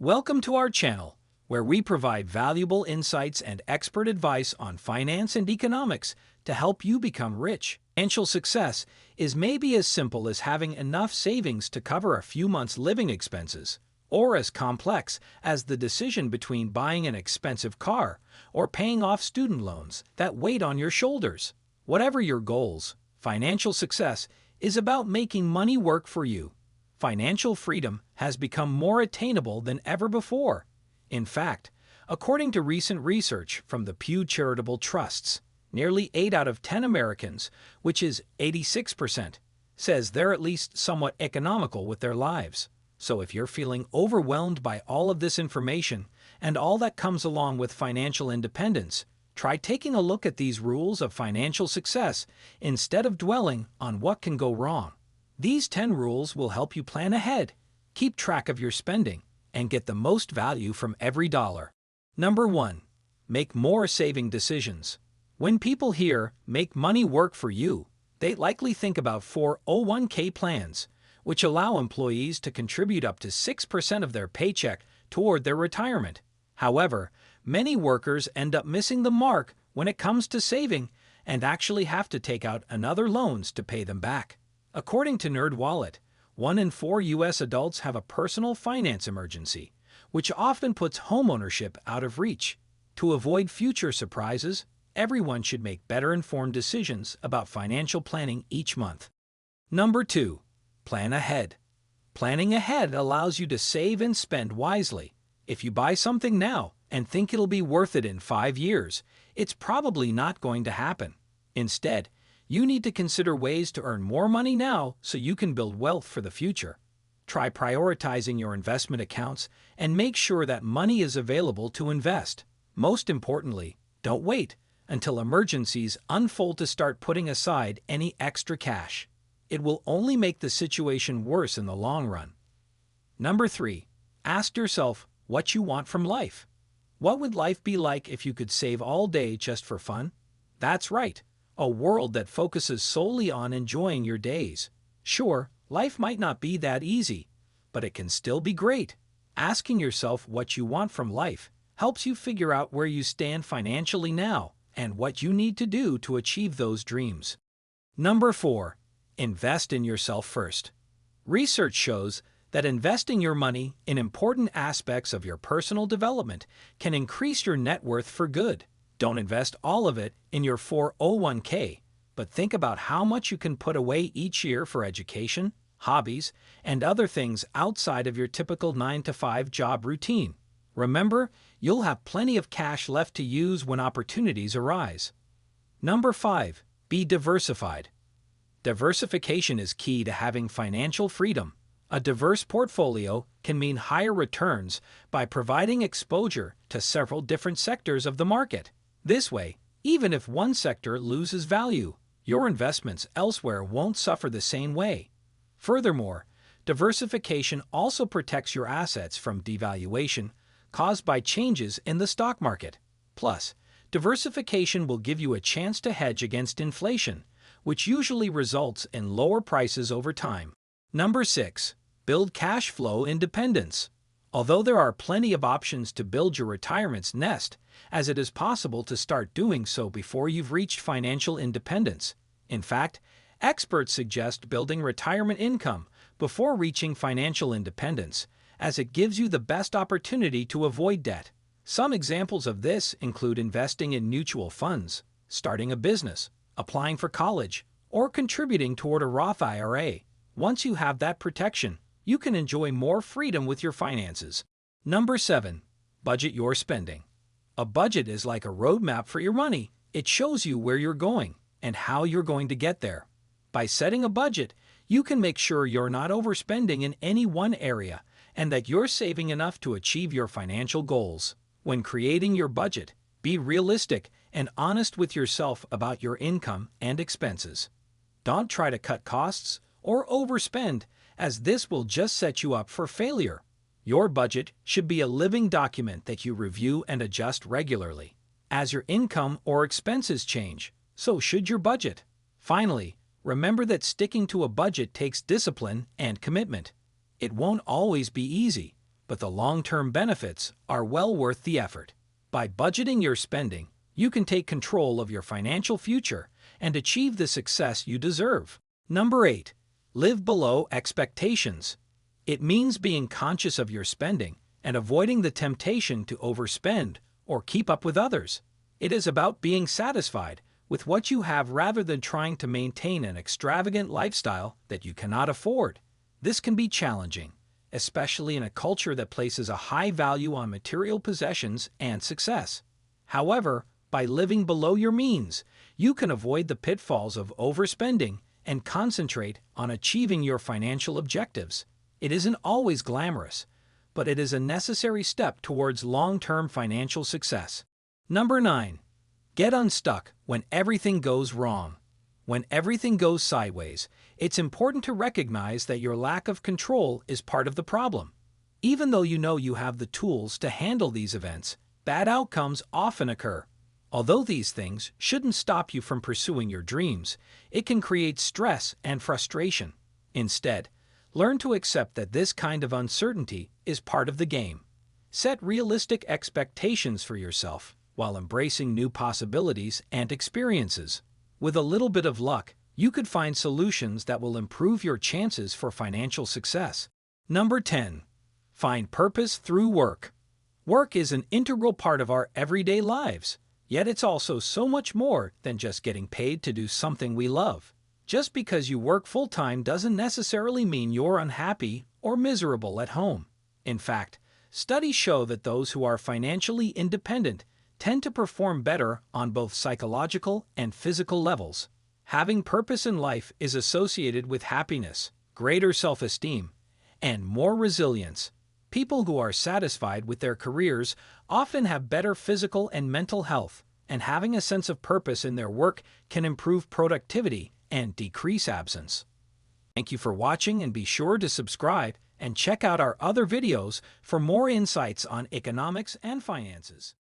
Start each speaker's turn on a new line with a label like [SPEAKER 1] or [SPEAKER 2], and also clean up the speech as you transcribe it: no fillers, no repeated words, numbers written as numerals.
[SPEAKER 1] Welcome to our channel, where we provide valuable insights and expert advice on finance and economics to help you become rich. Financial success is maybe as simple as having enough savings to cover a few months' living expenses, or as complex as the decision between buying an expensive car or paying off student loans that weigh on your shoulders. Whatever your goals, financial success is about making money work for you. Financial freedom has become more attainable than ever before. In fact, according to recent research from the Pew Charitable Trusts, nearly 8 out of 10 Americans, which is 86%, says they're at least somewhat economical with their lives. So if you're feeling overwhelmed by all of this information and all that comes along with financial independence, try taking a look at these rules of financial success instead of dwelling on what can go wrong. These 10 rules will help you plan ahead, keep track of your spending, and get the most value from every dollar. Number 1. Make more saving decisions. When people hear "make money work for you," they likely think about 401k plans, which allow employees to contribute up to 6% of their paycheck toward their retirement. However, many workers end up missing the mark when it comes to saving and actually have to take out another loans to pay them back. According to NerdWallet, 1 in 4 U.S. adults have a personal finance emergency, which often puts homeownership out of reach. To avoid future surprises, everyone should make better informed decisions about financial planning each month. Number 2. Plan ahead. Planning ahead allows you to save and spend wisely. If you buy something now and think it'll be worth it in 5 years, it's probably not going to happen. Instead, you need to consider ways to earn more money now so you can build wealth for the future. Try prioritizing your investment accounts and make sure that money is available to invest. Most importantly, don't wait until emergencies unfold to start putting aside any extra cash. It will only make the situation worse in the long run. Number 3. Ask yourself what you want from life. What would life be like if you could save all day just for fun? That's right, a world that focuses solely on enjoying your days. Sure, life might not be that easy, but it can still be great. Asking yourself what you want from life helps you figure out where you stand financially now and what you need to do to achieve those dreams. Number 4. Invest in yourself first. Research shows that investing your money in important aspects of your personal development can increase your net worth for good. Don't invest all of it in your 401k, but think about how much you can put away each year for education, hobbies, and other things outside of your typical 9-to-5 job routine. Remember, you'll have plenty of cash left to use when opportunities arise. Number 5. Be diversified. Diversification is key to having financial freedom. A diverse portfolio can mean higher returns by providing exposure to several different sectors of the market. This way, even if one sector loses value, your investments elsewhere won't suffer the same way. Furthermore, diversification also protects your assets from devaluation caused by changes in the stock market. Plus, diversification will give you a chance to hedge against inflation, which usually results in lower prices over time. Number 6. Build cash flow independence. Although there are plenty of options to build your retirement's nest, as it is possible to start doing so before you've reached financial independence. In fact, experts suggest building retirement income before reaching financial independence, as it gives you the best opportunity to avoid debt. Some examples of this include investing in mutual funds, starting a business, applying for college, or contributing toward a Roth IRA. Once you have that protection, you can enjoy more freedom with your finances. Number 7. Budget your spending. A budget is like a roadmap for your money. It shows you where you're going and how you're going to get there. By setting a budget, you can make sure you're not overspending in any one area and that you're saving enough to achieve your financial goals. When creating your budget, be realistic and honest with yourself about your income and expenses. Don't try to cut costs or overspend, as this will just set you up for failure. Your budget should be a living document that you review and adjust regularly. As your income or expenses change, so should your budget. Finally, remember that sticking to a budget takes discipline and commitment. It won't always be easy, but the long-term benefits are well worth the effort. By budgeting your spending, you can take control of your financial future and achieve the success you deserve. Number 8. Live below expectations. It means being conscious of your spending and avoiding the temptation to overspend or keep up with others. It is about being satisfied with what you have rather than trying to maintain an extravagant lifestyle that you cannot afford. This can be challenging, especially in a culture that places a high value on material possessions and success. However, by living below your means, you can avoid the pitfalls of overspending and concentrate on achieving your financial objectives. It isn't always glamorous, but it is a necessary step towards long-term financial success. Number 9. Get unstuck when everything goes wrong. When everything goes sideways, it's important to recognize that your lack of control is part of the problem. Even though you know you have the tools to handle these events, bad outcomes often occur. Although these things shouldn't stop you from pursuing your dreams, it can create stress and frustration. Instead, learn to accept that this kind of uncertainty is part of the game. Set realistic expectations for yourself while embracing new possibilities and experiences. With a little bit of luck, you could find solutions that will improve your chances for financial success. Number 10. Find purpose through work. Work is an integral part of our everyday lives, yet it's also so much more than just getting paid to do something we love. Just because you work full-time doesn't necessarily mean you're unhappy or miserable at home. In fact, studies show that those who are financially independent tend to perform better on both psychological and physical levels. Having purpose in life is associated with happiness, greater self-esteem, and more resilience. People who are satisfied with their careers often have better physical and mental health, and having a sense of purpose in their work can improve productivity and decrease absence. Thank you for watching, and be sure to subscribe and check out our other videos for more insights on economics and finances.